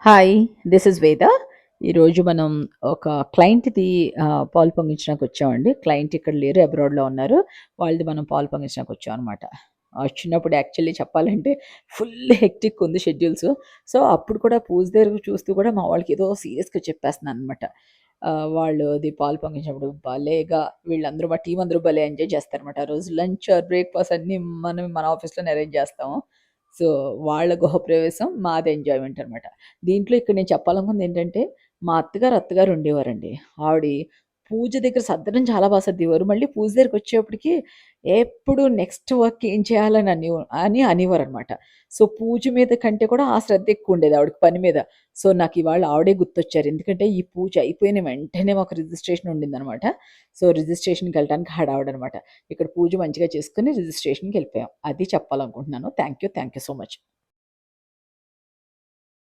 Hi! This is వేద. ఈరోజు మనం ఒక క్లయింట్‌ది పాలు పొంగించడానికి వచ్చామండి. క్లయింట్ ఇక్కడ లేరు, అబ్రాడ్‌లో ఉన్నారు. వాళ్ళది మనం పాలు పొంగించడానికి వచ్చామనమాట. వచ్చినప్పుడు యాక్చువల్లీ చెప్పాలంటే ఫుల్ హెక్టిక్ ఉంది షెడ్యూల్స్. సో, అప్పుడు కూడా పూజ దగ్గర చూస్తూ కూడా మా వాళ్ళకి ఏదో సీరియస్‌గా చెప్పేస్తున్నాననమాట. వాళ్ళది పాలు పొంగించినప్పుడు భలేగా వీళ్ళందరూ మా టీమ్ అందరూ భలే ఎంజాయ్ చేస్తారనమాట. ఆ రోజు లంచ్ ఆర్ బ్రేక్‌ఫాస్ట్ అన్నీ మనం మన ఆఫీస్‌లోనే అరేంజ్ చేస్తాము. సో, వాళ్ళ గృహప్రవేశం, మాది ఎంజాయ్‌మెంట్ అనమాట. దీంట్లో ఇక్కడ నేను చెప్పాలనుకుందేంటంటే, మా అత్తగారు, అత్తగారు ఉండేవారండి. ఆవిడి పూజ దగ్గర సర్దడం చాలా సర్దేవారు. మళ్ళీ పూజ దగ్గరికొచ్చేప్పటికి ఎప్పుడు నెక్స్ట్ వర్క్ ఏం చేయాలని అనేవారనమాట. సో, పూజ మీద కంటే కూడా ఆ శ్రద్ధ ఎక్కువుండేది ఆవిడకి పని మీద. సో, నాకివాళ ఆవిడే గుర్తొచ్చారు. ఎందుకంటే, ఈ పూజ అయిపోయిన వెంటనే మాకు రిజిస్ట్రేషన్ ఉండిందనమాట. సో, రిజిస్ట్రేషన్‌కెళ్ళటానికి హడావిడనమాట. ఇక్కడ పూజ మంచిగా చేసుకొని రిజిస్ట్రేషన్‌కెళ్ళిపోయాం. అది చెప్పాలనుకుంటున్నాను. Thank you. Thank you so much.